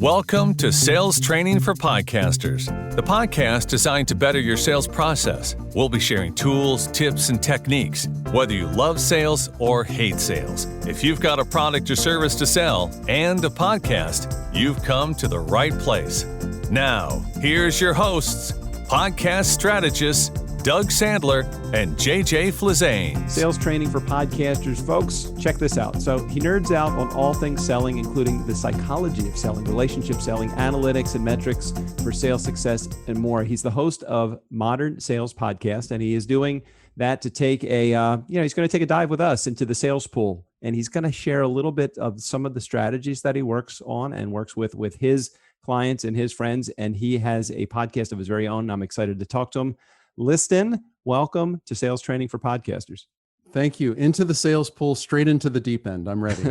Welcome to Sales Training for Podcasters, the podcast designed to better your sales process. We'll be sharing tools, tips, and techniques, whether you love sales or hate sales. If you've got a product or service to sell and a podcast, you've come to the right place. Now, here's your hosts, podcast strategists Doug Sandler and JJ Flizanes. Sales Training for Podcasters. Folks, check this out. So he nerds out on all things selling, including the psychology of selling, relationship selling, analytics and metrics for sales success, and more. He's the host of Modern Sales Podcast, and he is doing that to take he's going to take a dive with us into the sales pool, and he's going to share a little bit of some of the strategies that he works on and works with his clients and his friends, and he has a podcast of his very own. I'm excited to talk to him. Liston, welcome to Sales Training for Podcasters. Thank you. Into the sales pool, straight into the deep end. I'm ready.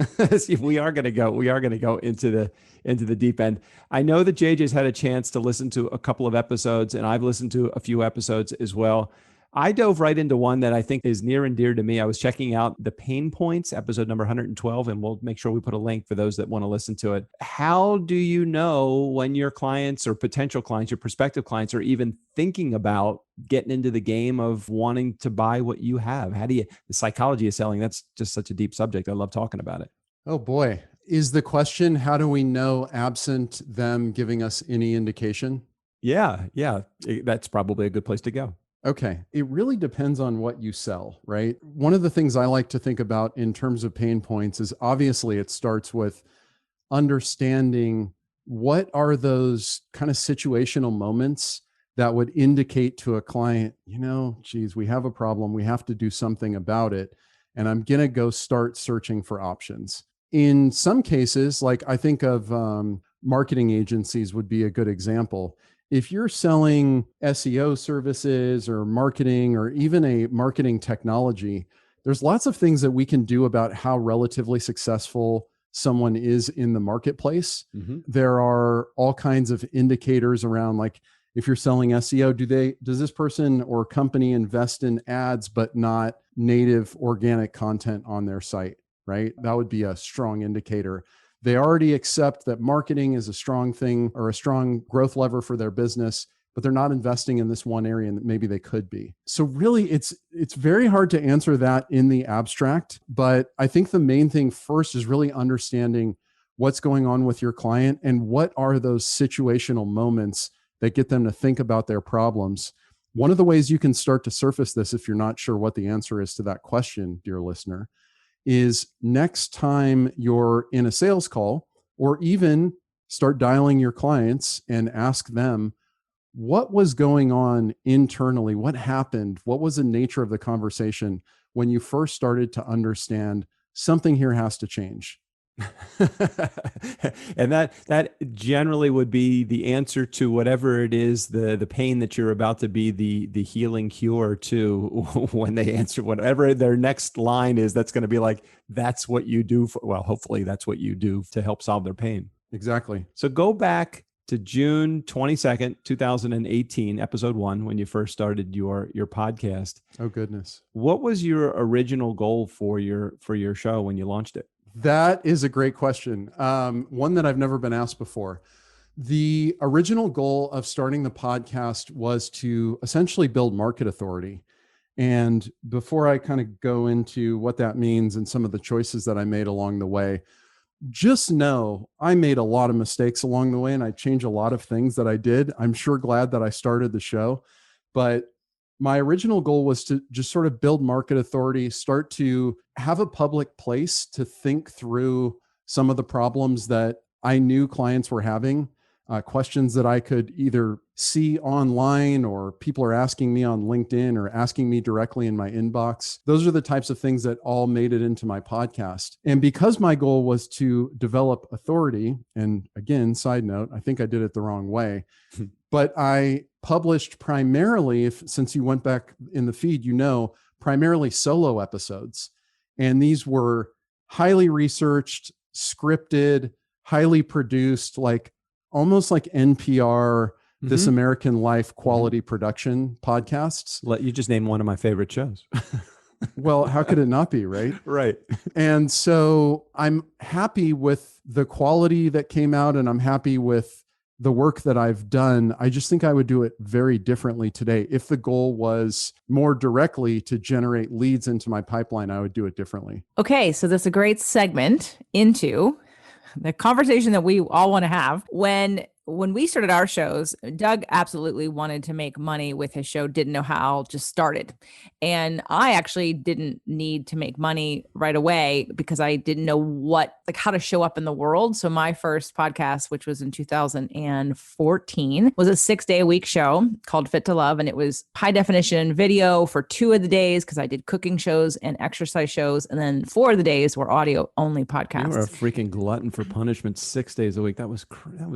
We are going to go into the deep end. I know that JJ's had a chance to listen to a couple of episodes, and I've listened to a few episodes as well. I dove right into one that I think is near and dear to me. I was checking out the pain points, episode number 112, and we'll make sure we put a link for those that want to listen to it. How do you know when your clients or potential clients, your prospective clients, are even thinking about getting into the game of wanting to buy what you have? The psychology of selling, that's just such a deep subject. I love talking about it. Oh boy. Is the question, how do we know absent them giving us any indication? Yeah. That's probably a good place to go. Okay. It really depends on what you sell, right? One of the things I like to think about in terms of pain points is obviously it starts with understanding what are those kind of situational moments that would indicate to a client, we have a problem. We have to do something about it. And I'm going to go start searching for options. In some cases, like I think of marketing agencies would be a good example. If you're selling SEO services or marketing or even a marketing technology, there's lots of things that we can do about how relatively successful someone is in the marketplace. Mm-hmm. There are all kinds of indicators around, like if you're selling SEO, does this person or company invest in ads but not native organic content on their site, right? That would be a strong indicator. They already accept that marketing is a strong thing or a strong growth lever for their business, but they're not investing in this one area that maybe they could be. So really, it's very hard to answer that in the abstract, but I think the main thing first is really understanding what's going on with your client and what are those situational moments that get them to think about their problems. One of the ways you can start to surface this, if you're not sure what the answer is to that question, dear listener, is next time you're in a sales call, or even start dialing your clients and ask them, what was going on internally? What happened? What was the nature of the conversation when you first started to understand something here has to change? And that generally would be the answer to whatever it is, the pain that you're about to be the healing cure to. When they answer whatever their next line is, that's going to be like, that's what you do hopefully that's what you do to help solve their pain. Exactly. So go back to June 22nd, 2018, episode 1, when you first started your podcast. Oh goodness. What was your original goal for your show when you launched it? That is a great question. One that I've never been asked before. The original goal of starting the podcast was to essentially build market authority. And before I kind of go into what that means and some of the choices that I made along the way, just know I made a lot of mistakes along the way and I changed a lot of things that I did. I'm sure glad that I started the show, but my original goal was to just sort of build market authority, start to have a public place to think through some of the problems that I knew clients were having, questions that I could either see online or people are asking me on LinkedIn or asking me directly in my inbox. Those are the types of things that all made it into my podcast. And because my goal was to develop authority, and again, side note, I think I did it the wrong way, but I published primarily, since you went back in the feed, primarily solo episodes. And these were highly researched, scripted, highly produced, almost like NPR, This American Life quality production podcasts. Let you just name one of my favorite shows. Well, how could it not be, right? Right. And so I'm happy with the quality that came out, and I'm happy with the work that I've done. I just think I would do it very differently today. If the goal was more directly to generate leads into my pipeline, I would do it differently. Okay, so that's a great segment into the conversation that we all want to have. When we started our shows, Doug absolutely wanted to make money with his show, didn't know how, just started. And I actually didn't need to make money right away because I didn't know how to show up in the world. So my first podcast, which was in 2014, was a 6-day-a-week show called Fit to Love. And it was high definition video for 2 of the days because I did cooking shows and exercise shows. And then 4 of the days were audio only podcasts. You were a freaking glutton for punishment 6 days a week. That was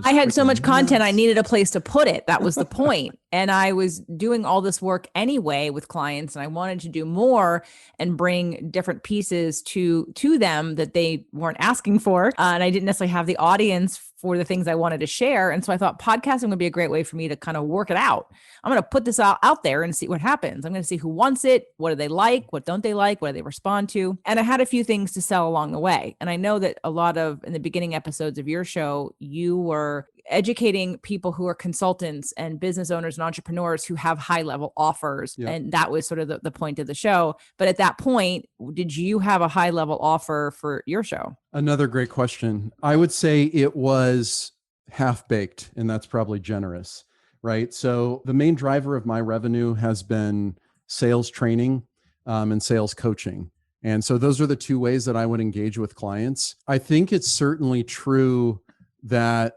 I had so much content, nuts. I needed a place to put it. That was the point. And I was doing all this work anyway with clients, and I wanted to do more and bring different pieces to them that they weren't asking for. And I didn't necessarily have the audience for the things I wanted to share. And so I thought podcasting would be a great way for me to kind of work it out. I'm going to put this out there and see what happens. I'm going to see who wants it. What do they like? What don't they like? What do they respond to? And I had a few things to sell along the way. And I know that a lot of, in the beginning episodes of your show, you were educating people who are consultants and business owners and entrepreneurs who have high level offers. Yeah. And that was sort of the point of the show. But at that point, did you have a high level offer for your show? Another great question. I would say it was half baked, and that's probably generous, right? So the main driver of my revenue has been sales training and sales coaching. And so those are the 2 ways that I would engage with clients. I think it's certainly true that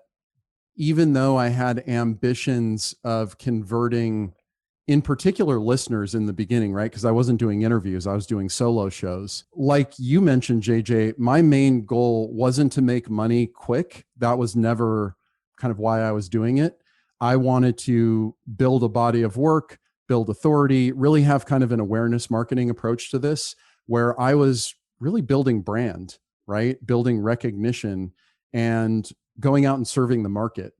even though I had ambitions of converting, in particular, listeners in the beginning, right? Because I wasn't doing interviews, I was doing solo shows. Like you mentioned, JJ, my main goal wasn't to make money quick. That was never kind of why I was doing it. I wanted to build a body of work, build authority, really have kind of an awareness marketing approach to this, where I was really building brand, right? Building recognition and going out and serving the market.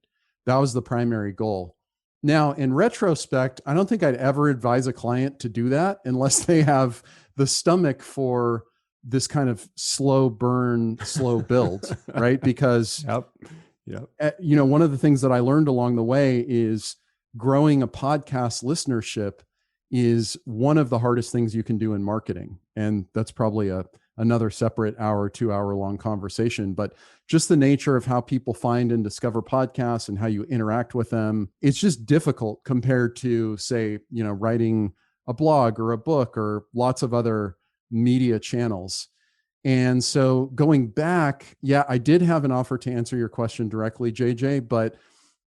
That was the primary goal. Now, in retrospect, I don't think I'd ever advise a client to do that unless they have the stomach for this kind of slow burn, slow build, right? Because, one of the things that I learned along the way is growing a podcast listenership is one of the hardest things you can do in marketing. And that's probably another separate 2-hour long conversation, but just the nature of how people find and discover podcasts and how you interact with them, it's just difficult compared to, say, writing a blog or a book or lots of other media channels. And so going back, I did have an offer to answer your question directly, JJ, but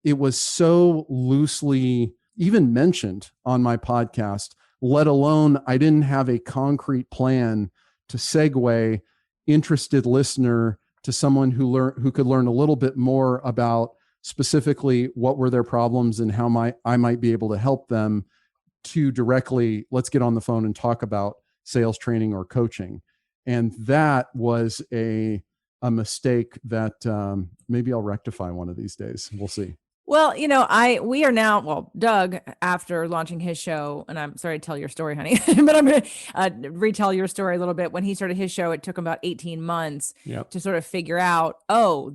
it was so loosely even mentioned on my podcast, let alone I didn't have a concrete plan to segue interested listener to someone who could learn a little bit more about specifically what were their problems and how I might be able to help them, to directly, let's get on the phone and talk about sales training or coaching. And that was a mistake that maybe I'll rectify one of these days. We'll see. Well, we are now, Doug, after launching his show, and I'm sorry to tell your story, honey, but I'm going to retell your story a little bit. When he started his show, it took him about 18 months to sort of figure out,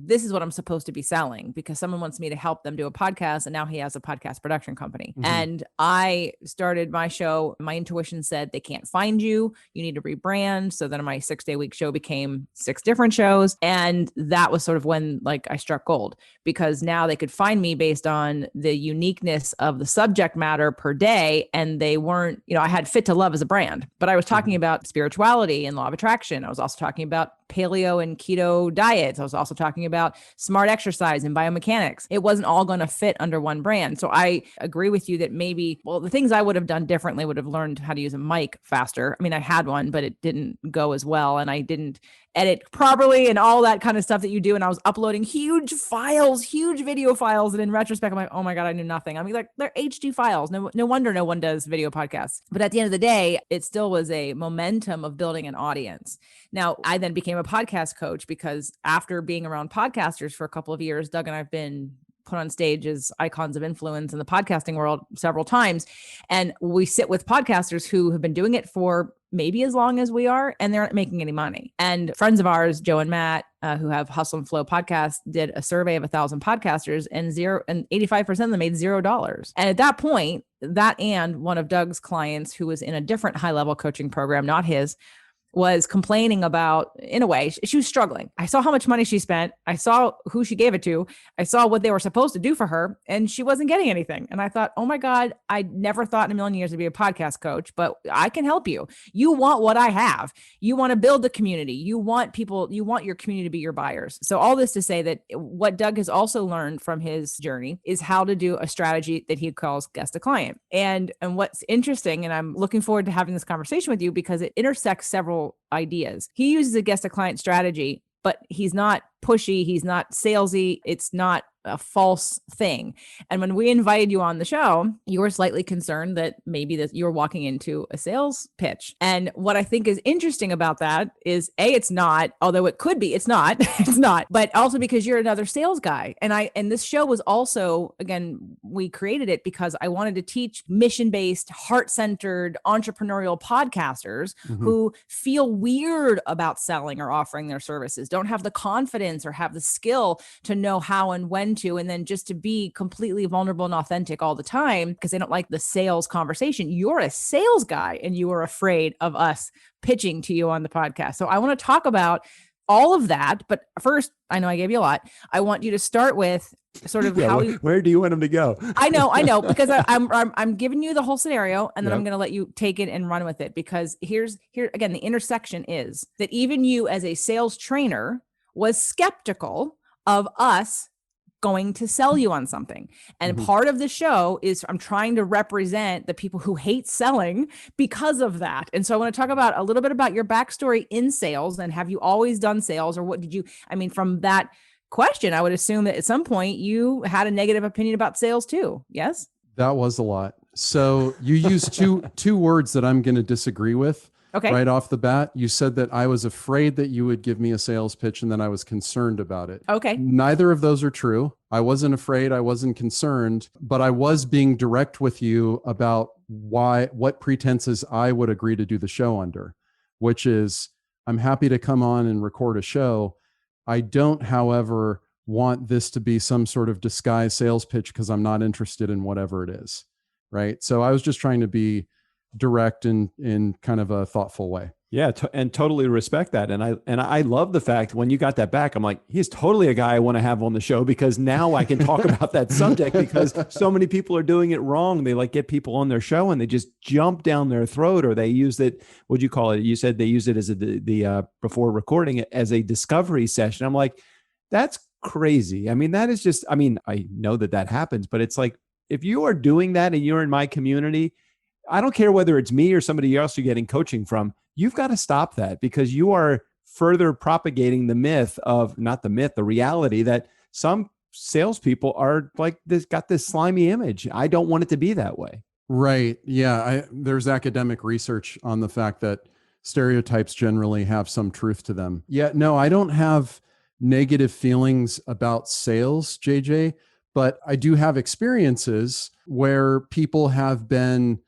this is what I'm supposed to be selling, because someone wants me to help them do a podcast. And now he has a podcast production company. Mm-hmm. And I started my show. My intuition said they can't find you. You need to rebrand. So then my 6-day-a-week show became 6 different shows. And that was sort of when I struck gold, because now they could find me based on the uniqueness of the subject matter per day. And they weren't, I had Fit to Love as a brand, but I was talking about spirituality and law of attraction. I was also talking about paleo and keto diets. I was also talking about smart exercise and biomechanics. It wasn't all going to fit under one brand. So I agree with you that maybe, the things I would have done differently would have learned how to use a mic faster. I mean, I had one, but it didn't go as well. And I didn't edit properly and all that kind of stuff that you do. And I was uploading huge files, huge video files. And in retrospect, I'm like, oh my God, I knew nothing. I mean, they're HD files. No wonder no one does video podcasts. But at the end of the day, it still was a momentum of building an audience. Now, I then became a podcast coach because after being around podcasters for a couple of years, Doug and I've been put on stage as icons of influence in the podcasting world several times. And we sit with podcasters who have been doing it for maybe as long as we are, and they're not making any money. And friends of ours, Joe and Matt, who have Hustle and Flow podcast, did a survey of 1,000 podcasters, and 85% of them made $0. And at that point, that and one of Doug's clients who was in a different high level coaching program, not his, was complaining about, in a way, she was struggling. I saw how much money she spent. I saw who she gave it to. I saw what they were supposed to do for her, and she wasn't getting anything. And I thought, oh my God, I never thought in a million years to be a podcast coach, but I can help you. You want what I have. You want to build a community. You want people, you want your community to be your buyers. So all this to say that what Doug has also learned from his journey is how to do a strategy that he calls guest to client. And what's interesting, and I'm looking forward to having this conversation with you because it intersects several ideas. He uses a guest to client strategy, but he's not pushy. He's not salesy. It's not a false thing. And when we invited you on the show, you were slightly concerned that maybe that you're walking into a sales pitch. And what I think is interesting about that is it's not, although it could be, it's not, it's not, but also because you're another sales guy. And this show was also, again, we created it because I wanted to teach mission-based, heart-centered, entrepreneurial podcasters who feel weird about selling or offering their services, don't have the confidence or have the skill to know how and when to, and then just to be completely vulnerable and authentic all the time because they don't like the sales conversation. You're a sales guy and you are afraid of us pitching to you on the podcast. So I want to talk about all of that. But first, I know I gave you a lot. I want you to start with sort of how where do you want them to go? I know, because I'm giving you the whole scenario, and then I'm going to let you take it and run with it. Because here again, the intersection is that even you as a sales trainer was skeptical of us going to sell you on something. And part of the show is I'm trying to represent the people who hate selling because of that. And so I want to talk about a little bit about your backstory in sales, and have you always done sales, or what did you, I mean, from that question, I would assume that at some point you had a negative opinion about sales too. Yes? That was a lot. So you used two words that I'm going to disagree with. Okay. Right off the bat, you said that I was afraid that you would give me a sales pitch and then I was concerned about it. Okay. Neither of those are true. I wasn't afraid. I wasn't concerned, but I was being direct with you about what pretenses I would agree to do the show under, which is I'm happy to come on and record a show. I don't, however, want this to be some sort of disguised sales pitch because I'm not interested in whatever it is. Right. So I was just trying to be direct in kind of a thoughtful way. Yeah. And totally respect that. And I love the fact when you got that back, I'm like, he's totally a guy I want to have on the show because now I can talk about that subject because so many people are doing it wrong. They get people on their show and they just jump down their throat, or they use it. What'd you call it? You said they use it as before recording it as a discovery session. I'm like, that's crazy. I mean, that is just, I mean, I know that happens, but it's like, if you are doing that and you're in my community, I don't care whether it's me or somebody else you're getting coaching from, you've got to stop that because you are further propagating the myth of, not the myth, the reality that some salespeople are like this, got this slimy image. I don't want it to be that way. Right. Yeah. There's academic research on the fact that stereotypes generally have some truth to them. Yeah. No, I don't have negative feelings about sales, JJ, but I do have experiences where people have been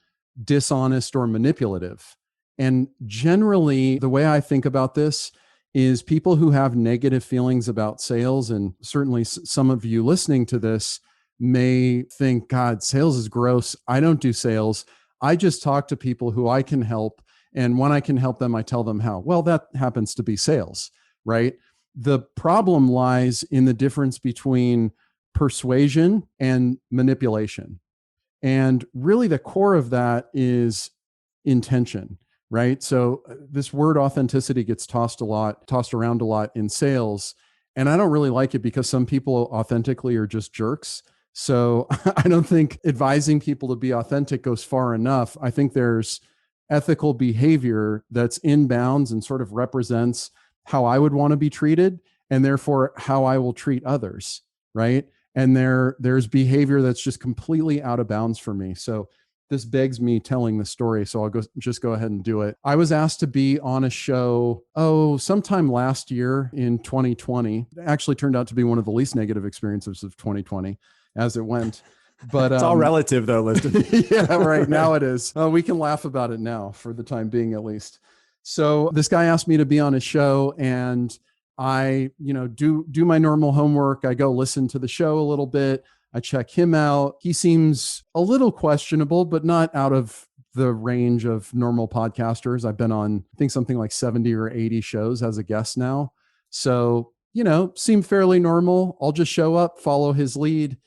dishonest or manipulative. And generally, the way I think about this is people who have negative feelings about sales, and certainly some of you listening to this may think, God, sales is gross. I don't do sales. I just talk to people who I can help. And when I can help them, I tell them how. Well, that happens to be sales, right? The problem lies in the difference between persuasion and manipulation. And really the core of that is intention, right? So this word authenticity gets tossed around a lot in sales. And I don't really like it because some people authentically are just jerks. So I don't think advising people to be authentic goes far enough. I think there's ethical behavior that's in bounds and sort of represents how I would want to be treated and therefore how I will treat others, right? And there's behavior that's just completely out of bounds for me. So this begs me telling the story. So I'll go ahead and do it. I was asked to be on a show, sometime last year in 2020. It actually turned out to be one of the least negative experiences of 2020 as it went. But it's all relative though, Liston. Yeah, right now it is. We can laugh about it now for the time being, at least. So this guy asked me to be on his show, and I, do my normal homework. I go listen to the show a little bit. I check him out. He seems a little questionable, but not out of the range of normal podcasters. I've been on, I think, something like 70 or 80 shows as a guest now. So, seem fairly normal. I'll just show up, follow his lead.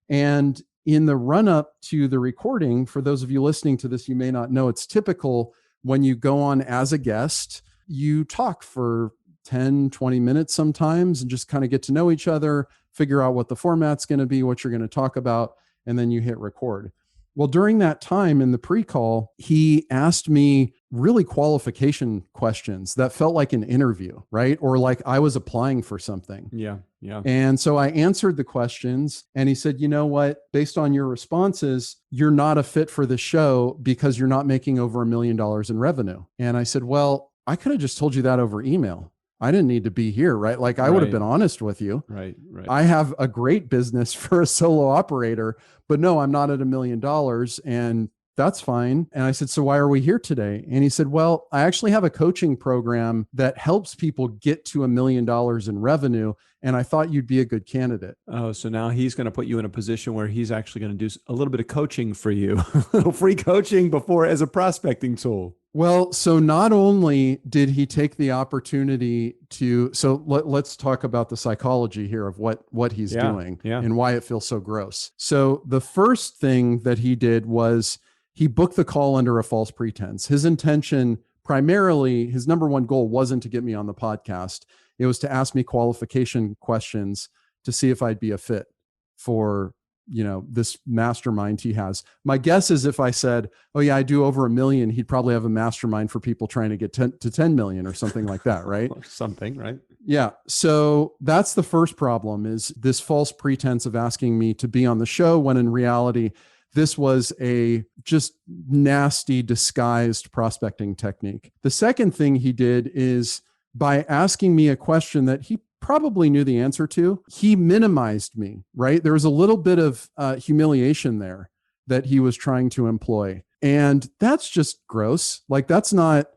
And in the run up to the recording, for those of you listening to this, you may not know, it's typical when you go on as a guest, you talk for 10, 20 minutes sometimes and just kind of get to know each other, figure out what the format's going to be, what you're going to talk about, and then you hit record. Well, during that time in the pre-call, he asked me really qualification questions that felt like an interview, right? Or like I was applying for something. Yeah. And so I answered the questions, and he said, you know what, based on your responses, you're not a fit for the show because you're not making over $1 million in revenue. And I said, well, I could have just told you that over email. I didn't need to be here, right? Like I would have been honest with you. Right. I have a great business for a solo operator, but no, I'm not at $1 million, and that's fine. And I said, so why are we here today? And he said, well, I actually have a coaching program that helps people get to $1 million in revenue, and I thought you'd be a good candidate. Oh, so now he's going to put you in a position where he's actually going to do a little bit of coaching for you, a little free coaching before as a prospecting tool. Well, so not only did he take the opportunity to, so let's talk about the psychology here of what he's doing and why it feels so gross. So the first thing that he did was he booked the call under a false pretense. His intention, primarily, his number one goal wasn't to get me on the podcast. It was to ask me qualification questions to see if I'd be a fit for this mastermind he has. My guess is if I said, oh yeah, I do over $1 million, he'd probably have a mastermind for people trying to get to 10 million or something like that, right? Or something, right? Yeah. So that's the first problem, is this false pretense of asking me to be on the show, when in reality, this was a just nasty disguised prospecting technique. The second thing he did is, by asking me a question that he probably knew the answer to, he minimized me, right? There was a little bit of humiliation there that he was trying to employ. And that's just gross. Like that's not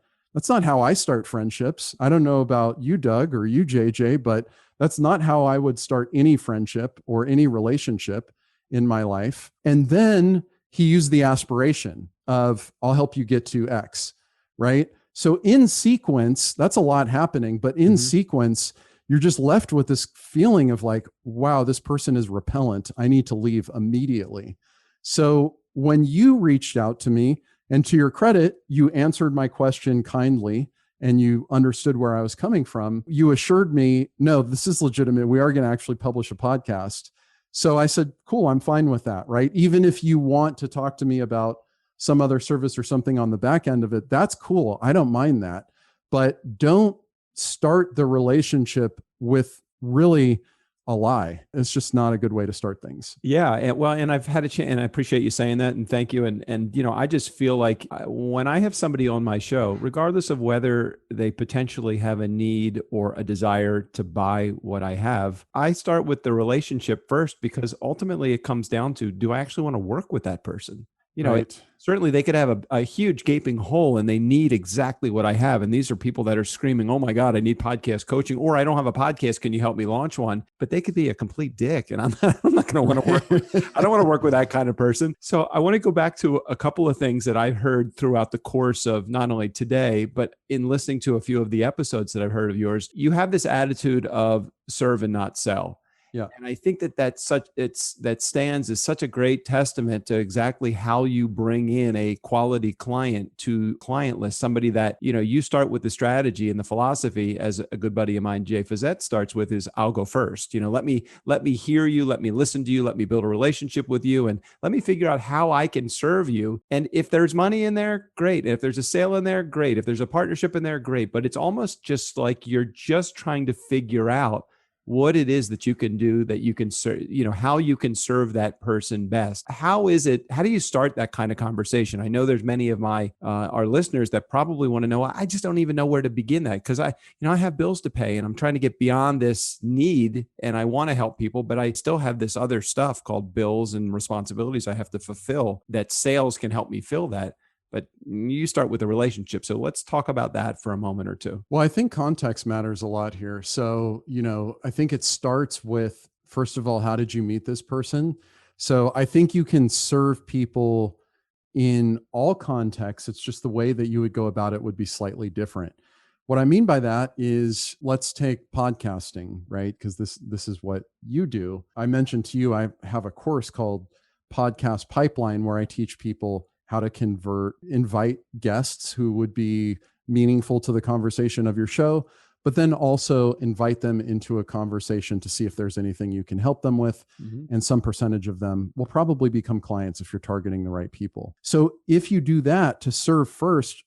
how I start friendships. I don't know about you, Doug, or you, JJ, but that's not how I would start any friendship or any relationship in my life. And then he used the aspiration of, I'll help you get to X, right? So in sequence, that's a lot happening, but in sequence, you're just left with this feeling of like, wow, this person is repellent. I need to leave immediately. So when you reached out to me, and to your credit, you answered my question kindly and you understood where I was coming from, you assured me, no, this is legitimate. We are going to actually publish a podcast. So I said, cool, I'm fine with that, right? Even if you want to talk to me about some other service or something on the back end of it, that's cool. I don't mind that. But don't start the relationship with really a lie. It's just not a good way to start things. Yeah. And I've had a chance, and I appreciate you saying that. And thank you. And I just feel like when I have somebody on my show, regardless of whether they potentially have a need or a desire to buy what I have, I start with the relationship first, because ultimately it comes down to, do I actually want to work with that person? Right. Certainly they could have a huge gaping hole and they need exactly what I have. And these are people that are screaming, oh my God, I need podcast coaching, or I don't have a podcast. Can you help me launch one? But they could be a complete dick. And I'm not going to want to work with, I don't want to work with that kind of person. So I want to go back to a couple of things that I've heard throughout the course of not only today, but in listening to a few of the episodes that I've heard of yours. You have this attitude of serve and not sell. Yeah. And I think that stands as such a great testament to exactly how you bring in a quality client to client list, somebody that, you start with the strategy and the philosophy, as a good buddy of mine, Jay Fazette, starts with, is I'll go first. Let me hear you, let me listen to you, let me build a relationship with you, and let me figure out how I can serve you. And if there's money in there, great. If there's a sale in there, great. If there's a partnership in there, great. But it's almost just like you're just trying to figure out what it is that you can do, that you can serve, how you can serve that person best. How do you start that kind of conversation? I know there's many of my, our listeners that probably want to know, I just don't even know where to begin that, because I have bills to pay and I'm trying to get beyond this need and I want to help people, but I still have this other stuff called bills and responsibilities I have to fulfill, that sales can help me fill that. But you start with a relationship. So let's talk about that for a moment or two. Well, I think context matters a lot here. So, I think it starts with, first of all, how did you meet this person? So I think you can serve people in all contexts. It's just the way that you would go about it would be slightly different. What I mean by that is, let's take podcasting, right? Because this is what you do. I mentioned to you, I have a course called Podcast Pipeline where I teach people how to invite guests who would be meaningful to the conversation of your show, but then also invite them into a conversation to see if there's anything you can help them with. Mm-hmm. And some percentage of them will probably become clients if you're targeting the right people. So if you do that to serve first,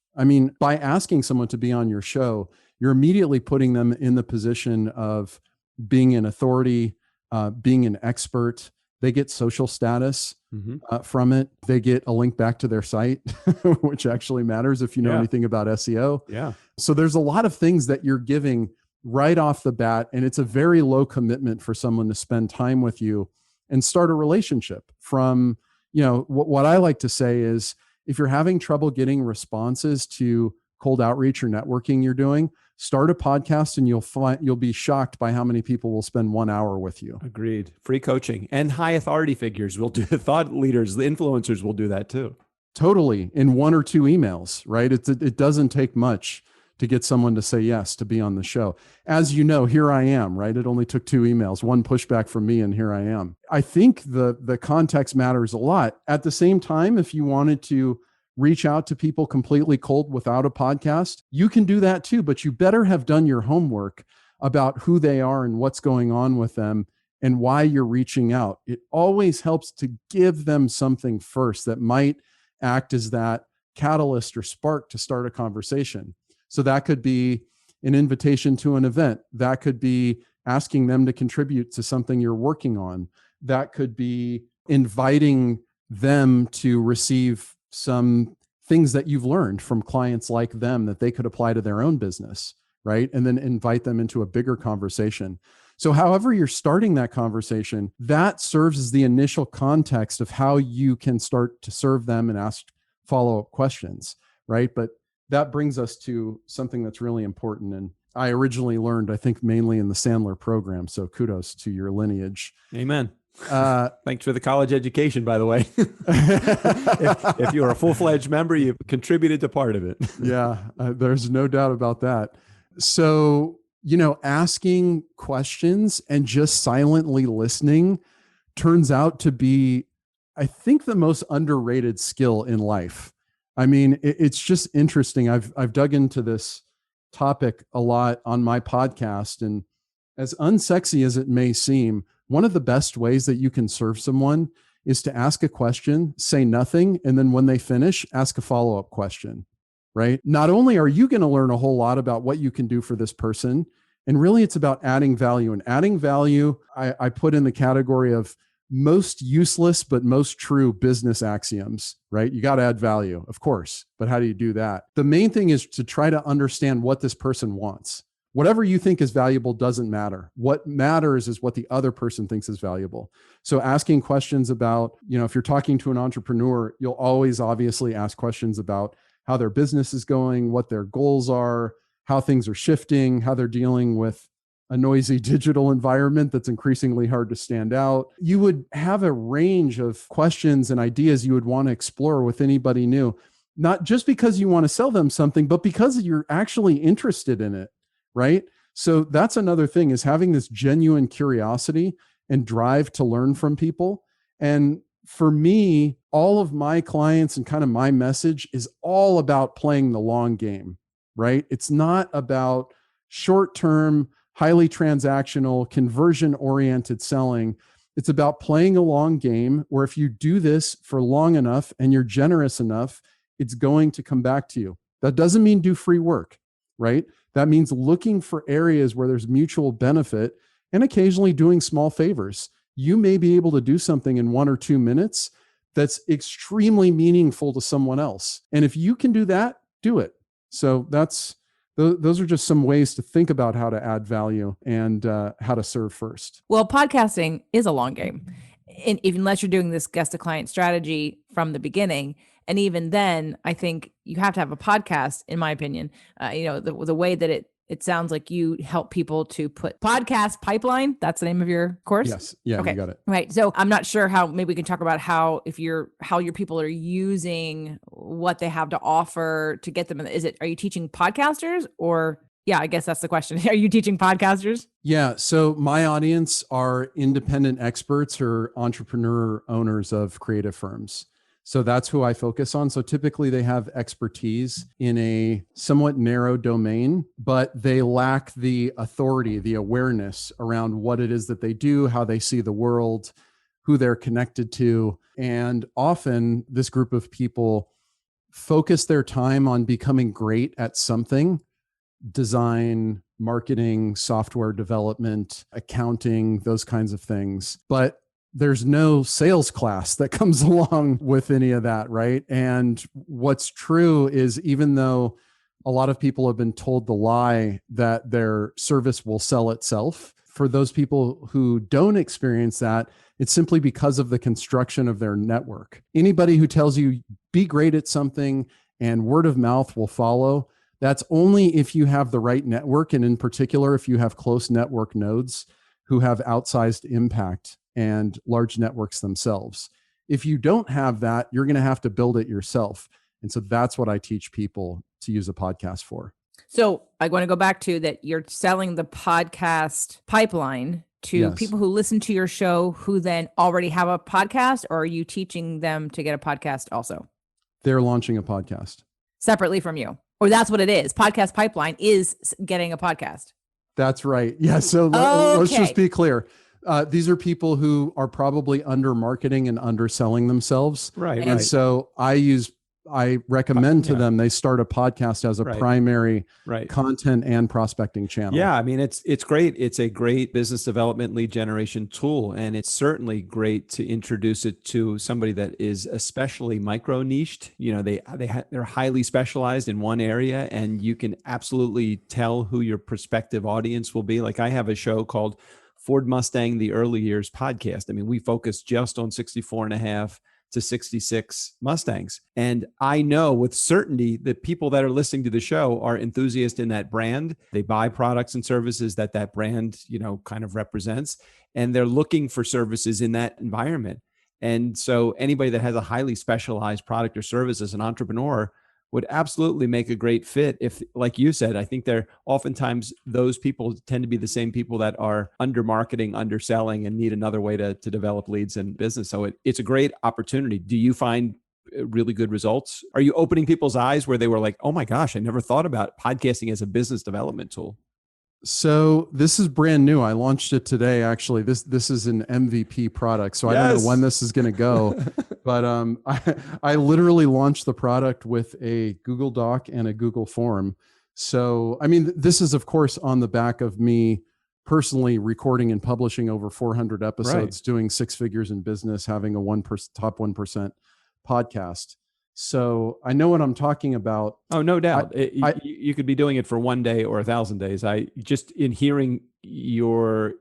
by asking someone to be on your show, you're immediately putting them in the position of being an authority, being an expert. They get social status from it. They get a link back to their site, which actually matters if you know anything about SEO. Yeah. So there's a lot of things that you're giving right off the bat, and it's a very low commitment for someone to spend time with you and start a relationship. From, what I like to say is, if you're having trouble getting responses to cold outreach or networking you're doing, start a podcast and you'll be shocked by how many people will spend 1 hour with you. Agreed. Free coaching, and high authority figures will do, thought leaders, the influencers will do that too. Totally. In 1 or 2 emails, right? It doesn't take much to get someone to say yes to be on the show. As you know, here I am, right? It only took 2 emails, 1 pushback from me, and here I am. I think the context matters a lot. At the same time, if you wanted to reach out to people completely cold without a podcast, you can do that too, but you better have done your homework about who they are and what's going on with them and why you're reaching out. It always helps to give them something first that might act as that catalyst or spark to start a conversation. So that could be an invitation to an event. That could be asking them to contribute to something you're working on. That could be inviting them to receive some things that you've learned from clients like them that they could apply to their own business, right? And then invite them into a bigger conversation. So however you're starting that conversation, that serves as the initial context of how you can start to serve them and ask follow-up questions, right? But that brings us to something that's really important. And I originally learned, I think, mainly in the Sandler program. So kudos to your lineage. Amen. Thanks for the college education, by the way. if you're a full-fledged member, you've contributed to part of it. Yeah, there's no doubt about that. So, asking questions and just silently listening turns out to be, I think, the most underrated skill in life. It's just interesting. I've dug into this topic a lot on my podcast, and as unsexy as it may seem, one of the best ways that you can serve someone is to ask a question, say nothing, and then when they finish, ask a follow-up question, right? Not only are you going to learn a whole lot about what you can do for this person, and really it's about adding value. And adding value, I put in the category of most useless but most true business axioms, right? You got to add value, of course, but how do you do that? The main thing is to try to understand what this person wants. Whatever you think is valuable doesn't matter. What matters is what the other person thinks is valuable. So asking questions about, if you're talking to an entrepreneur, you'll always obviously ask questions about how their business is going, what their goals are, how things are shifting, how they're dealing with a noisy digital environment that's increasingly hard to stand out. You would have a range of questions and ideas you would want to explore with anybody new, not just because you want to sell them something, but because you're actually interested in it. Right? So that's another thing, is having this genuine curiosity and drive to learn from people. And for me, all of my clients and kind of my message is all about playing the long game, right? It's not about short-term, highly transactional, conversion-oriented selling. It's about playing a long game where if you do this for long enough and you're generous enough, it's going to come back to you. That doesn't mean do free work, right? That means looking for areas where there's mutual benefit and occasionally doing small favors. You may be able to do something in 1 or 2 minutes that's extremely meaningful to someone else. And if you can do that, do it. So those are just some ways to think about how to add value and how to serve first. Well, podcasting is a long game. And unless you're doing this guest to client strategy from the beginning. And even then, I think you have to have a podcast, in my opinion. The way that it sounds like you help people to put podcast pipeline. That's the name of your course? Yes. Yeah, okay. You got it. Right. So I'm not sure how, maybe we can talk about how your people are using what they have to offer to get them. Are you teaching podcasters or? Yeah, I guess that's the question. Are you teaching podcasters? Yeah. So my audience are independent experts or entrepreneur owners of creative firms. So that's who I focus on. So typically they have expertise in a somewhat narrow domain, but they lack the authority, the awareness around what it is that they do, how they see the world, who they're connected to. And often this group of people focus their time on becoming great at something: design, marketing, software development, accounting, those kinds of things. But there's no sales class that comes along with any of that, right? And what's true is, even though a lot of people have been told the lie that their service will sell itself, for those people who don't experience that, it's simply because of the construction of their network. Anybody who tells you be great at something and word of mouth will follow, that's only if you have the right network, and in particular, if you have close network nodes who have outsized impact and large networks themselves. If you don't have that, you're going to have to build it yourself. And so that's what I teach people to use a podcast for. So I want to go back to that. You're selling the podcast pipeline to people who listen to your show who then already have a podcast, or are you teaching them to get a podcast also? They're launching a podcast. Separately from you? Or that's what it is. Podcast pipeline is getting a podcast. That's right. Yeah. So let's just be clear. These are people who are probably under marketing and underselling themselves. Right. And so I recommend to them, they start a podcast as a primary content and prospecting channel. Yeah. I mean, it's great. It's a great business development lead generation tool. And it's certainly great to introduce it to somebody that is especially micro niched. You know, they're highly specialized in one area, and you can absolutely tell who your prospective audience will be. Like, I have a show called Ford Mustang, the Early Years podcast. I mean, we focus just on 64.5 to 66 Mustangs. And I know with certainty that people that are listening to the show are enthusiasts in that brand. They buy products and services that brand, kind of represents, and they're looking for services in that environment. And so anybody that has a highly specialized product or service as an entrepreneur would absolutely make a great fit. If, like you said, I think oftentimes those people tend to be the same people that are under marketing, underselling, and need another way to develop leads and business. So it's a great opportunity. Do you find really good results? Are you opening people's eyes where they were like, oh my gosh, I never thought about podcasting as a business development tool? So this is brand new. I launched it today. Actually, this is an MVP product. So I don't know when this is going to go, but I literally launched the product with a Google Doc and a Google Form. So, I mean, this is of course on the back of me personally recording and publishing over 400 episodes, doing 6 figures in business, having a top 1% podcast. So I know what I'm talking about. Oh, no doubt. You could be doing it for 1 day or 1,000 days. I just, in hearing your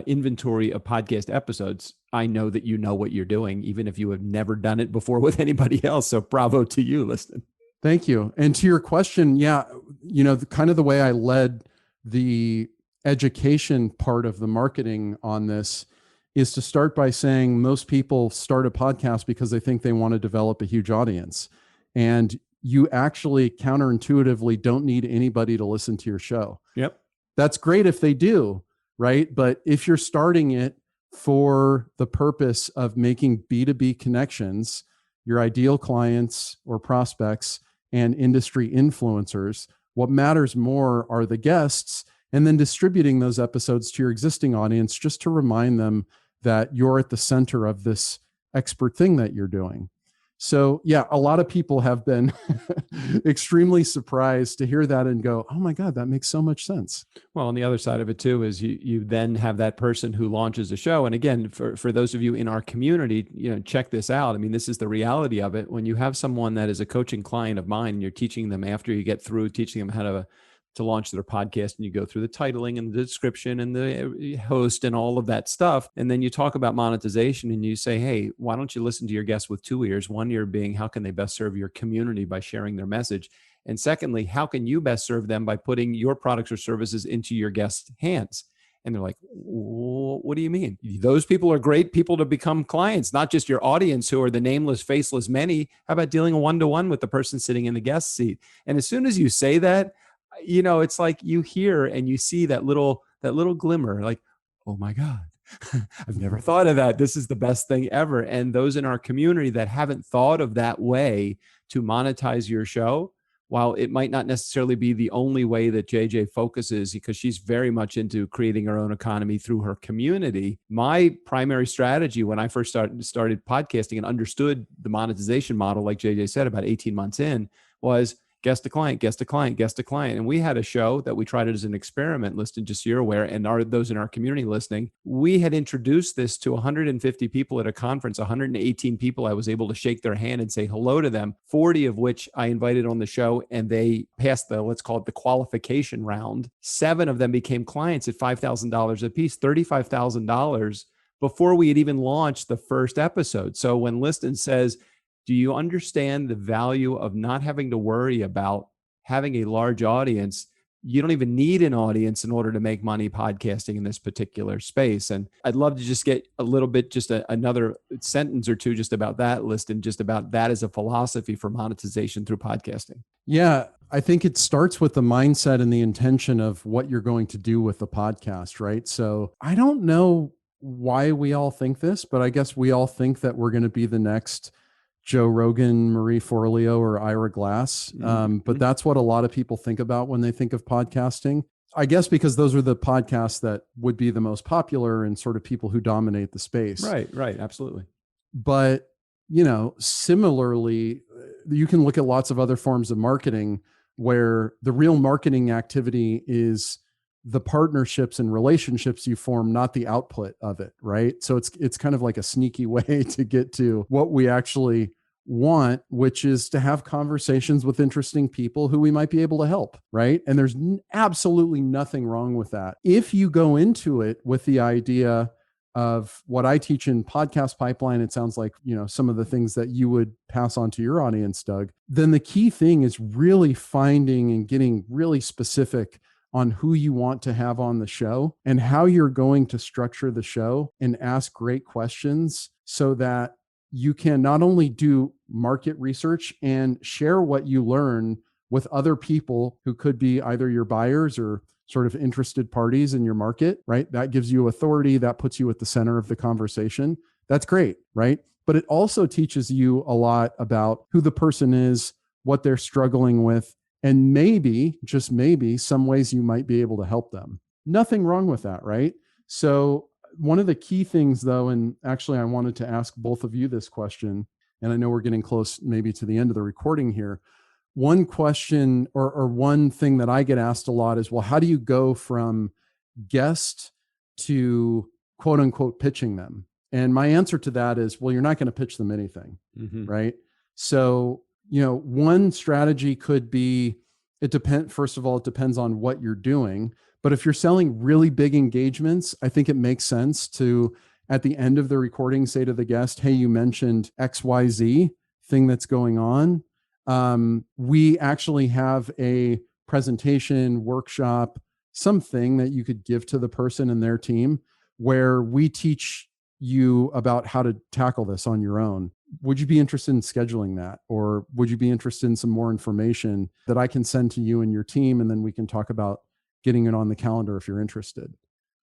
inventory of podcast episodes, I know that you know what you're doing, even if you have never done it before with anybody else. So bravo to you, Liston. Thank you. And to your question, kind of the way I led the education part of the marketing on this is to start by saying most people start a podcast because they think they want to develop a huge audience. And you actually counterintuitively don't need anybody to listen to your show. Yep. That's great if they do, right? But if you're starting it for the purpose of making B2B connections, your ideal clients or prospects and industry influencers, what matters more are the guests, and then distributing those episodes to your existing audience just to remind them that you're at the center of this expert thing that you're doing. So yeah, a lot of people have been extremely surprised to hear that and go, oh my God, that makes so much sense. Well, on the other side of it too is you then have that person who launches a show. And again, for those of you in our community, check this out. I mean, this is the reality of it. When you have someone that is a coaching client of mine, and you're teaching them after you get through teaching them how to launch their podcast, and you go through the titling and the description and the host and all of that stuff. And then you talk about monetization and you say, hey, why don't you listen to your guests with two ears? One ear being, how can they best serve your community by sharing their message? And secondly, how can you best serve them by putting your products or services into your guests' hands? And they're like, what do you mean? Those people are great people to become clients, not just your audience who are the nameless, faceless many. How about dealing one-to-one with the person sitting in the guest seat? And as soon as you say that, it's like you hear and you see that little glimmer, like, oh my God, I've never thought of that. This is the best thing ever. And those in our community that haven't thought of that way to monetize your show, while it might not necessarily be the only way that JJ focuses, because she's very much into creating her own economy through her community. My primary strategy when I first started podcasting and understood the monetization model, like JJ said, about 18 months in, was guest to client, guest to client, guest to client. And we had a show that we tried it as an experiment, Liston, just so you're aware, and those in our community listening. We had introduced this to 150 people at a conference, 118 people. I was able to shake their hand and say hello to them, 40 of which I invited on the show, and they passed let's call it the qualification round. 7 of them became clients at $5,000 a piece, $35,000 before we had even launched the first episode. So when Liston says, do you understand the value of not having to worry about having a large audience? You don't even need an audience in order to make money podcasting in this particular space. And I'd love to just get a little bit, just another sentence or two just about that, Liston, just about that as a philosophy for monetization through podcasting. Yeah, I think it starts with the mindset and the intention of what you're going to do with the podcast, right? So I don't know why we all think this, but I guess we all think that we're going to be the next Joe Rogan, Marie Forleo, or Ira Glass. But that's what a lot of people think about when they think of podcasting. I guess because those are the podcasts that would be the most popular and sort of people who dominate the space. Right, absolutely. But, similarly, you can look at lots of other forms of marketing where the real marketing activity is the partnerships and relationships you form, not the output of it, right? So it's kind of like a sneaky way to get to what we actually want, which is to have conversations with interesting people who we might be able to help, right? And there's absolutely nothing wrong with that. If you go into it with the idea of what I teach in Podcast Pipeline, it sounds like, some of the things that you would pass on to your audience, Doug, then the key thing is really finding and getting really specific on who you want to have on the show and how you're going to structure the show and ask great questions so that you can not only do market research and share what you learn with other people who could be either your buyers or sort of interested parties in your market, right? That gives you authority. That puts you at the center of the conversation. That's great, right? But it also teaches you a lot about who the person is, what they're struggling with, and maybe, just maybe, some ways you might be able to help them. Nothing wrong with that, right? So one of the key things though, and actually I wanted to ask both of you this question, and I know we're getting close maybe to the end of the recording here. One question or one thing that I get asked a lot is, well, how do you go from guest to quote unquote pitching them? And my answer to that is, well, you're not going to pitch them anything, right? So one strategy could be, first of all, it depends on what you're doing. But if you're selling really big engagements, I think it makes sense to, at the end of the recording, say to the guest, hey, you mentioned XYZ thing that's going on. We actually have a presentation, workshop, something that you could give to the person and their team where we teach you about how to tackle this on your own. Would you be interested in scheduling that? Or would you be interested in some more information that I can send to you and your team? And then we can talk about getting it on the calendar if you're interested.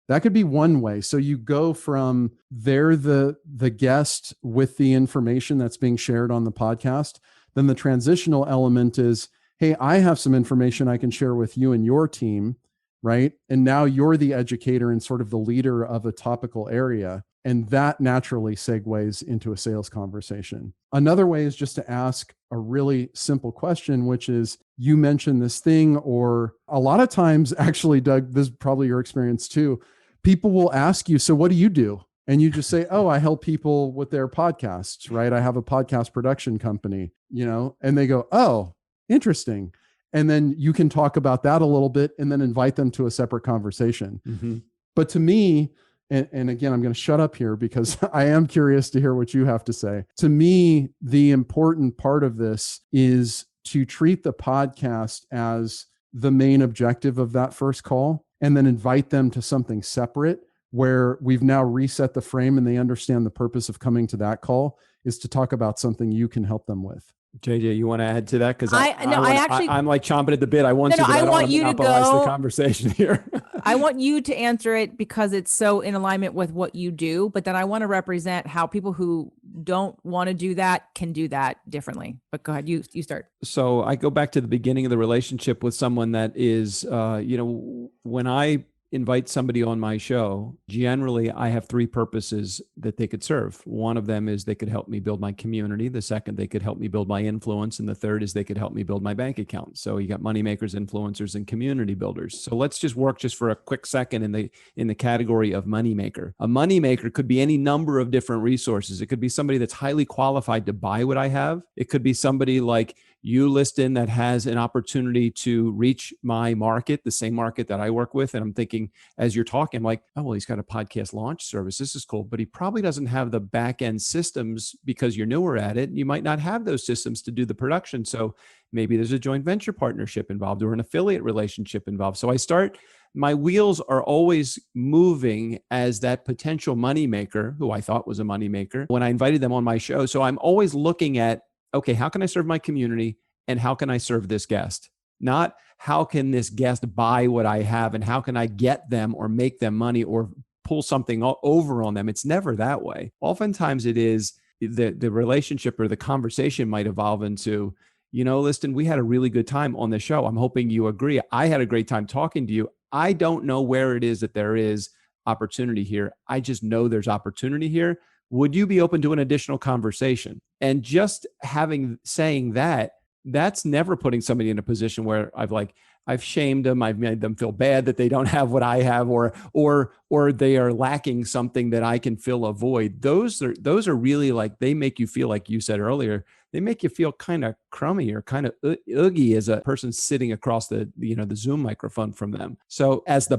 That could be one way. So you go from they're the guest with the information that's being shared on the podcast. Then the transitional element is, hey, I have some information I can share with you and your team, right? And now you're the educator and sort of the leader of a topical area. And that naturally segues into a sales conversation. Another way is just to ask a really simple question, which is, you mentioned this thing, or a lot of times, actually, Doug, this is probably your experience too. People will ask you, so what do you do? And you just say, oh, I help people with their podcasts, right? I have a podcast production company, and they go, oh, interesting. And then you can talk about that a little bit and then invite them to a separate conversation. Mm-hmm. But to me, and again, I'm going to shut up here because I am curious to hear what you have to say. To me, the important part of this is to treat the podcast as the main objective of that first call, and then invite them to something separate where we've now reset the frame and they understand the purpose of coming to that call is to talk about something you can help them with. JJ, you want to add to that? Because I'm like chomping at the bit. I want to, but I want you to monopolize the conversation here. I want you to answer it because it's so in alignment with what you do. But then I want to represent how people who don't want to do that can do that differently. But go ahead, you start. So I go back to the beginning of the relationship with someone that is, when I invite somebody on my show, generally I have three purposes that they could serve. One of them is they could help me build my community. The second, they could help me build my influence. And the third is they could help me build my bank account. So you got money makers, influencers, and community builders. So let's just work just for a quick second in the category of money maker. A money maker could be any number of different resources. It could be somebody that's highly qualified to buy what I have. It could be somebody like you, Liston, that has an opportunity to reach my market, the same market that I work with. And I'm thinking, as you're talking, I'm like, oh, well, he's got a podcast launch service. This is cool. But he probably doesn't have the back end systems because you're newer at it. You might not have those systems to do the production. So maybe there's a joint venture partnership involved or an affiliate relationship involved. So my wheels are always moving as that potential moneymaker, who I thought was a moneymaker, when I invited them on my show. So I'm always looking at, okay, how can I serve my community and how can I serve this guest? Not how can this guest buy what I have and how can I get them or make them money or pull something over on them. It's never that way. Oftentimes it is the relationship or the conversation might evolve into, Liston, we had a really good time on the show. I'm hoping you agree. I had a great time talking to you. I don't know where it is that there is opportunity here. I just know there's opportunity here. Would you be open to an additional conversation? And just saying that, that's never putting somebody in a position where I've shamed them. I've made them feel bad that they don't have what I have, or they are lacking something that I can fill a void. Those are really like, they make you feel, like you said earlier, they make you feel kind of crummy or kind of oogie as a person sitting across the Zoom microphone from them. So as the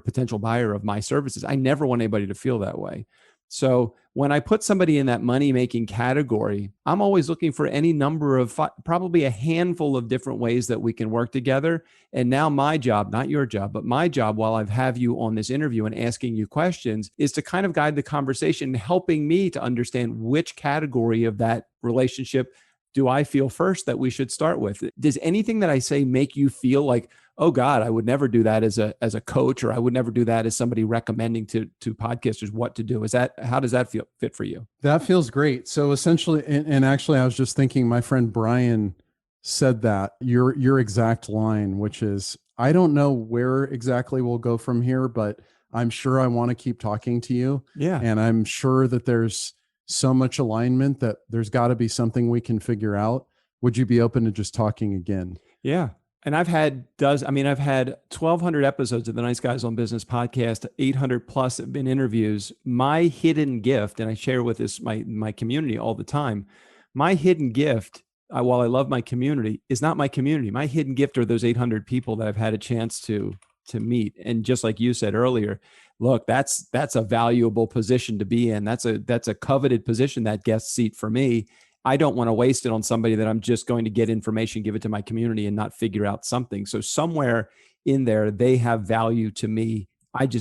potential buyer of my services, I never want anybody to feel that way. So when I put somebody in that money-making category, I'm always looking for any number of, probably a handful of different ways that we can work together. And now my job, not your job, but my job while I have you on this interview and asking you questions is to kind of guide the conversation, helping me to understand which category of that relationship do I feel first that we should start with. Does anything that I say make you feel like, oh God, I would never do that as a coach, or I would never do that as somebody recommending to podcasters what to do? How does that fit for you? That feels great. So essentially, and actually I was just thinking, my friend Brian said that your exact line, which is, I don't know where exactly we'll go from here, but I'm sure I want to keep talking to you. Yeah. And I'm sure that there's so much alignment that there's got to be something we can figure out. Would you be open to just talking again? Yeah. And I've had 1,200 episodes of the Nice Guys on Business podcast, 800 plus have been interviews. My hidden gift, and I share with my community all the time, my hidden gift, while I love my community, is not my community. My hidden gift are those 800 people that I've had a chance to meet. And just like you said earlier, look, that's a valuable position to be in. That's a coveted position, that guest seat for me. I don't want to waste it on somebody that I'm just going to get information, give it to my community and not figure out something. So somewhere in there, they have value to me.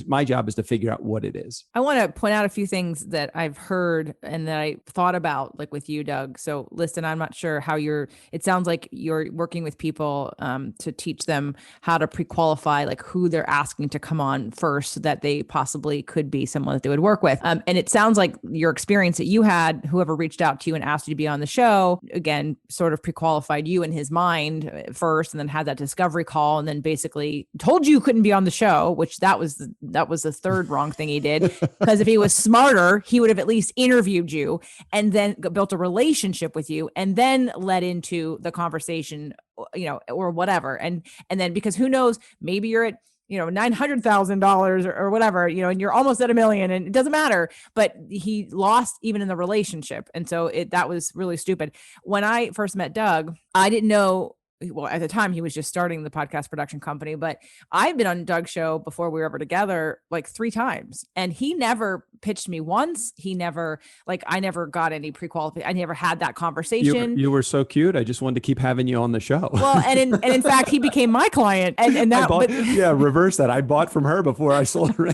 My job is to figure out what it is. I want to point out a few things that I've heard and that I thought about, like with you, Doug. So Liston, I'm not sure how it sounds like you're working with people to teach them how to pre-qualify, like who they're asking to come on first, so that they possibly could be someone that they would work with. And it sounds like your experience that you had, whoever reached out to you and asked you to be on the show, again, sort of pre-qualified you in his mind first, and then had that discovery call, and then basically told you couldn't be on the show, which that was that was the third wrong thing he did. Because if he was smarter, he would have at least interviewed you and then built a relationship with you and then led into the conversation, or whatever. And then, because who knows, maybe you're at, $900,000 or whatever, and you're almost at $1 million, and it doesn't matter, but he lost even in the relationship. And so that was really stupid. When I first met Doug, I didn't know, well, at the time he was just starting the podcast production company, but I've been on Doug's show before we were ever together like 3 times, and he never pitched me once. He never, I never got any pre-qualification. I never had that conversation. You were so cute. I just wanted to keep having you on the show. Well, and in fact, he became my client, and that, reverse that. I bought from her before I sold her.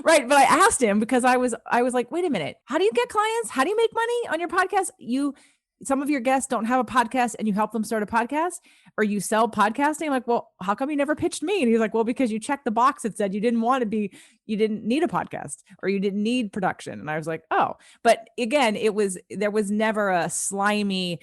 Right. But I asked him because I was like, wait a minute, how do you get clients? How do you make money on your podcast? Some of your guests don't have a podcast and you help them start a podcast, or you sell podcasting. I'm like, well, how come you never pitched me? And he's like, well, because you checked the box that said you didn't need a podcast, or you didn't need production. And I was like, oh, but again, there was never a slimy,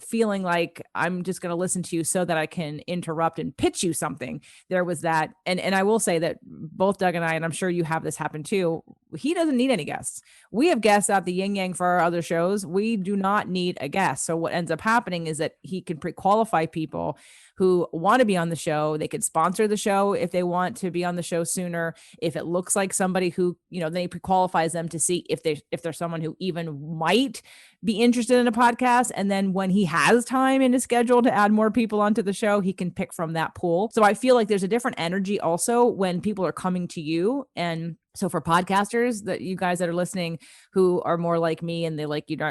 feeling like I'm just going to listen to you so that I can interrupt and pitch you something. There was that. And I will say that both Doug and I, and I'm sure you have this happen too, he doesn't need any guests. We have guests out the yin yang for our other shows. We do not need a guest. So what ends up happening is that he can pre-qualify people who want to be on the show. They could sponsor the show if they want to be on the show sooner. If it looks like somebody who, they pre-qualifies them to see if there's someone who even might be interested in a podcast. And then when he has time in his schedule to add more people onto the show, he can pick from that pool. So I feel like there's a different energy also when people are coming to you. And so for podcasters, that you guys that are listening who are more like me and they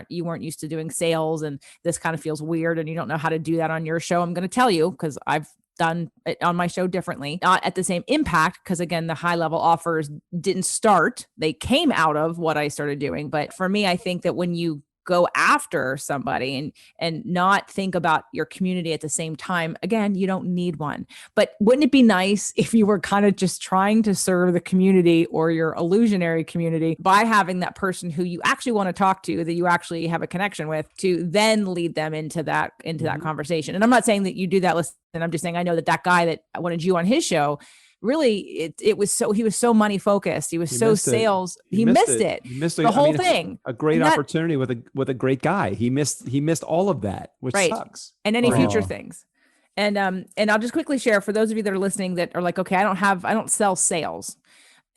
you weren't used to doing sales and this kind of feels weird and you don't know how to do that on your show, I'm going to tell you, because I've done it on my show differently, not at the same impact. Because again, the high level offers didn't start, they came out of what I started doing. But for me, I think that when you go after somebody and not think about your community at the same time, again, you don't need one. But wouldn't it be nice if you were kind of just trying to serve the community or your illusionary community by having that person who you actually want to talk to, that you actually have a connection with, to then lead them into that conversation? And I'm not saying that you do that. Listen, I'm just saying I know that guy that wanted you on his show, really, it was so, he was so money focused. He was so sales. He missed it. He missed the whole thing. A great opportunity with a great guy. He missed all of that, which sucks. And any future things. And I'll just quickly share for those of you that are listening that are like, okay, I don't sell sales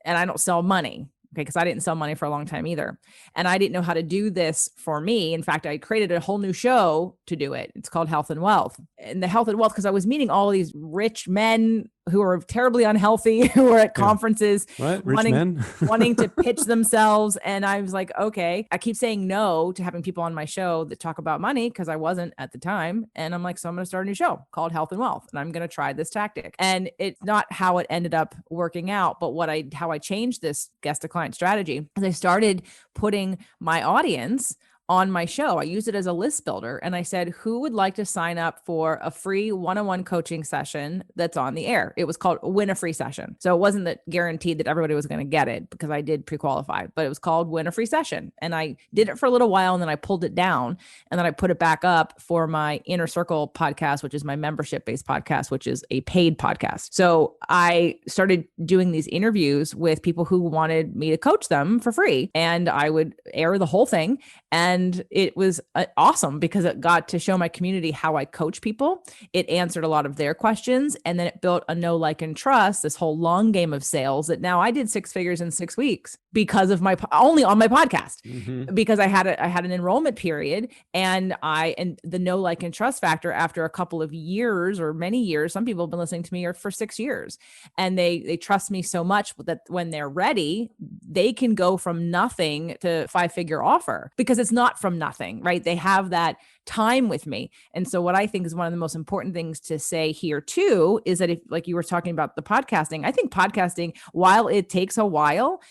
and I don't sell money. Okay. Because I didn't sell money for a long time either. And I didn't know how to do this for me. In fact, I created a whole new show to do it. It's called Health and Wealth. And the Health and Wealth, because I was meeting all these rich men who are terribly unhealthy, who are at conferences, wanting to pitch themselves. And I was like, okay, I keep saying no to having people on my show that talk about money because I wasn't at the time. And I'm like, so I'm going to start a new show called Health and Wealth. And I'm going to try this tactic. And it's not how it ended up working out, but how I changed this guest to client strategy is I started putting my audience on my show. I used it as a list builder. And I said, who would like to sign up for a free one-on-one coaching session that's on the air? It was called Win a Free Session. So it wasn't that guaranteed that everybody was going to get it because I did pre-qualify, but it was called Win a Free Session. And I did it for a little while and then I pulled it down and then I put it back up for my Inner Circle podcast, which is my membership-based podcast, which is a paid podcast. So I started doing these interviews with people who wanted me to coach them for free. And I would air the whole thing. And it was awesome because it got to show my community how I coach people. It answered a lot of their questions. And then it built a know, like, and trust, this whole long game of sales that now I did 6 figures in 6 weeks because of only on my podcast, because I had an enrollment period and the know, like, and trust factor after a couple of years or many years, some people have been listening to me for 6 years and they trust me so much that when they're ready, they can go from nothing to 5-figure offer because it's not from nothing, right? They have that time with me. And so what I think is one of the most important things to say here too, is that if, like you were talking about the podcasting, I think podcasting, while it takes a while,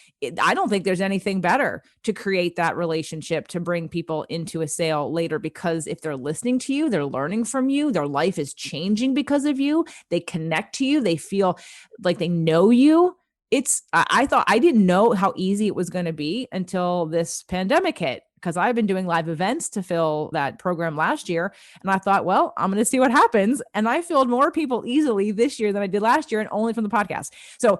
I don't think there's anything better to create that relationship, to bring people into a sale later, because if they're listening to you, they're learning from you, their life is changing because of you, they connect to you, they feel like they know you. I didn't know how easy it was going to be until this pandemic hit. because I've been doing live events to fill that program last year. And I thought, well, I'm going to see what happens. And I filled more people easily this year than I did last year, and only from the podcast. So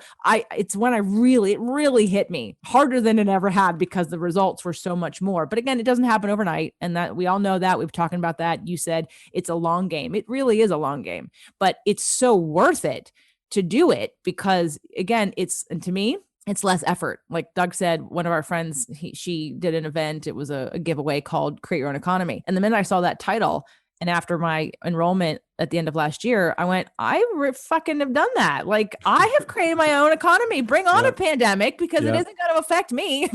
it's when it really hit me harder than it ever had, because the results were so much more. But again, it doesn't happen overnight. And that we all know that. We've talking about that. You said it's a long game. It really is a long game, but it's so worth it to do it, because again, and to me, it's less effort. Like Doug said, one of our friends, she did an event. It was a giveaway called Create Your Own Economy. And the minute I saw that title, and after my enrollment at the end of last year, I went, I fucking have done that. Like, I have created my own economy. Bring on a pandemic, because it isn't going to affect me,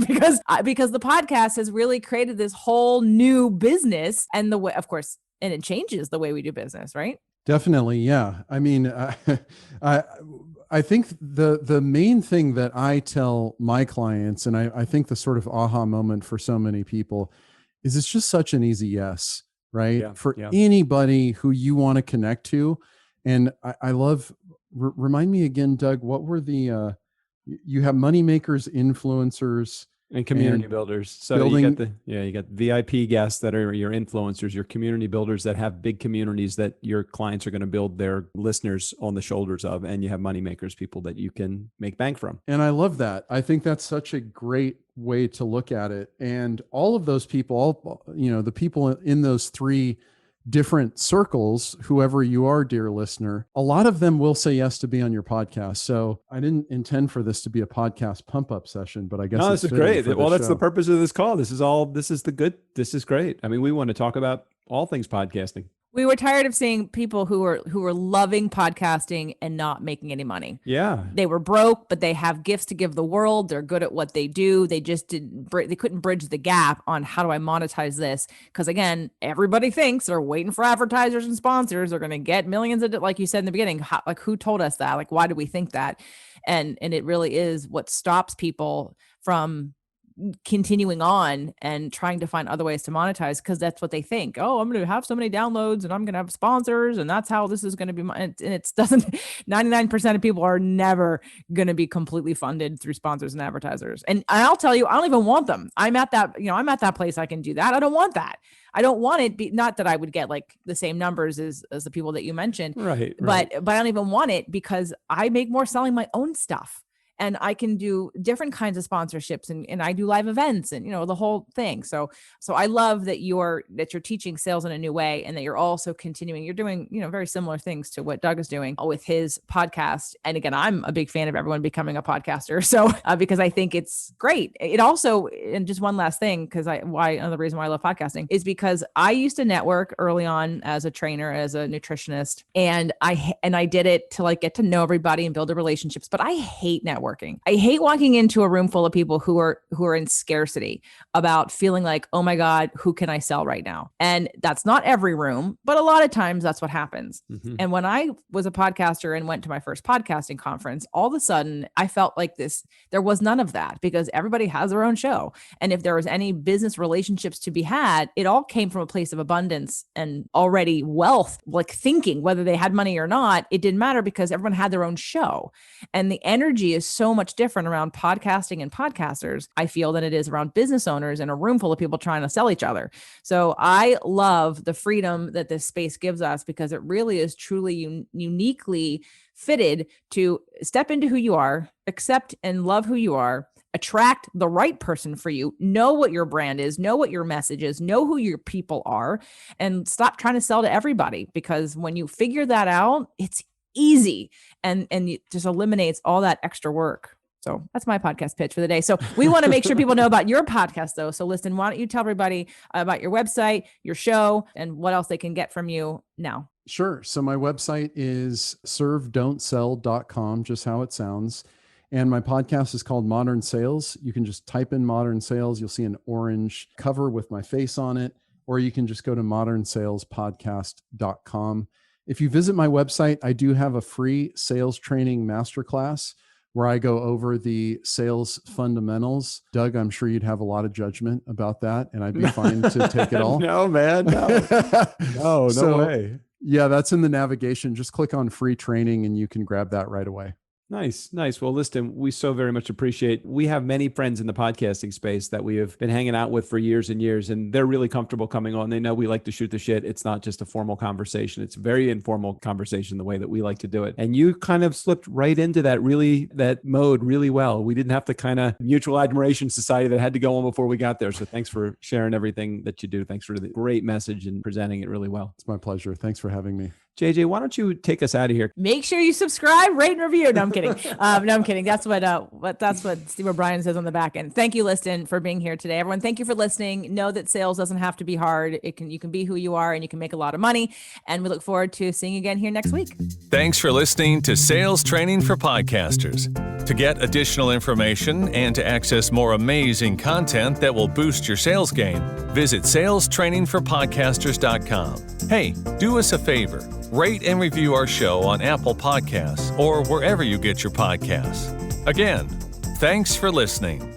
because the podcast has really created this whole new business, and the way, of course, and it changes the way we do business, right? Definitely. Yeah. I mean, I think the main thing that I tell my clients, and I think the sort of aha moment for so many people, is it's just such an easy yes, right? For anybody who you want to connect to. And I love, remind me again, Doug, what were you have money makers, influencers, and community builders. So you got VIP guests that are your influencers, your community builders that have big communities that your clients are going to build their listeners on the shoulders of. And you have money makers, people that you can make bank from. And I love that. I think that's such a great way to look at it. And all of those people, the people in those three different circles, whoever you are, dear listener, a lot of them will say yes to be on your podcast. So I didn't intend for this to be a podcast pump up session, but I guess this is great. Well, that's the purpose of this call. This is great. I mean, we want to talk about all things podcasting. We were tired of seeing people who were loving podcasting and not making any money. Yeah. They were broke, but they have gifts to give the world. They're good at what they do. They just they couldn't bridge the gap on how do I monetize this? Because again, everybody thinks they're waiting for advertisers and sponsors. They're going to get millions of it. Like you said in the beginning, who told us that? Like, why do we think that? And it really is what stops people from continuing on and trying to find other ways to monetize, because that's what they think. Oh, I'm going to have so many downloads and I'm going to have sponsors, and that's how this is going to be. And it doesn't. 99% of people are never going to be completely funded through sponsors and advertisers. And I'll tell you, I don't even want them. I'm at that place. I can do that. I don't want that. I don't want it. Not that I would get like the same numbers as the people that you mentioned. Right. But I don't even want it, because I make more selling my own stuff. And I can do different kinds of sponsorships, and I do live events, and the whole thing. So I love that you're teaching sales in a new way, and that you're also continuing. You're doing very similar things to what Doug is doing with his podcast. And again, I'm a big fan of everyone becoming a podcaster. So because I think it's great. It also, and just one last thing, another reason why I love podcasting is because I used to network early on as a trainer, as a nutritionist, and I did it to like get to know everybody and build the relationships. But I hate networking. I hate walking into a room full of people who are in scarcity about feeling like, oh my God, who can I sell right now? And that's not every room, but a lot of times that's what happens. Mm-hmm. And when I was a podcaster and went to my first podcasting conference, all of a sudden I felt like there was none of that, because everybody has their own show. And if there was any business relationships to be had, it all came from a place of abundance and already wealth, like thinking whether they had money or not, it didn't matter, because everyone had their own show. And the energy is so much different around podcasting and podcasters, I feel, than it is around business owners in a room full of people trying to sell each other. So I love the freedom that this space gives us, because it really is truly uniquely fitted to step into who you are, accept and love who you are, attract the right person for you, know what your brand is, know what your message is, know who your people are, and stop trying to sell to everybody. Because when you figure that out, it's easy, and it just eliminates all that extra work. So that's my podcast pitch for the day. So we want to make sure people know about your podcast though. So Liston, why don't you tell everybody about your website, your show, and what else they can get from you now? Sure. So my website is servedon'tsell.com, just how it sounds. And my podcast is called Modern Sales. You can just type in Modern Sales. You'll see an orange cover with my face on it, or you can just go to modernsalespodcast.com. If you visit my website, I do have a free sales training masterclass where I go over the sales fundamentals. Doug, I'm sure you'd have a lot of judgment about that, and I'd be fine to take it all. No, man, no, no way. Yeah, that's in the navigation. Just click on free training and you can grab that right away. Nice. Well, Liston, we so very much appreciate. We have many friends in the podcasting space that we have been hanging out with for years and years, and they're really comfortable coming on. They know we like to shoot the shit. It's not just a formal conversation. It's a very informal conversation the way that we like to do it. And you kind of slipped right into that mode really well. We didn't have the kind of mutual admiration society that had to go on before we got there. So thanks for sharing everything that you do. Thanks for the great message and presenting it really well. It's my pleasure. Thanks for having me. JJ, why don't you take us out of here? Make sure you subscribe, rate, and review. No, I'm kidding. No, I'm kidding. That's what Steve O'Brien says on the back end. Thank you, Liston, for being here today. Everyone, thank you for listening. Know that sales doesn't have to be hard. You can be who you are, and you can make a lot of money. And we look forward to seeing you again here next week. Thanks for listening to Sales Training for Podcasters. To get additional information and to access more amazing content that will boost your sales game, visit salestrainingforpodcasters.com. Hey, do us a favor. Rate and review our show on Apple Podcasts or wherever you get your podcasts. Again, thanks for listening.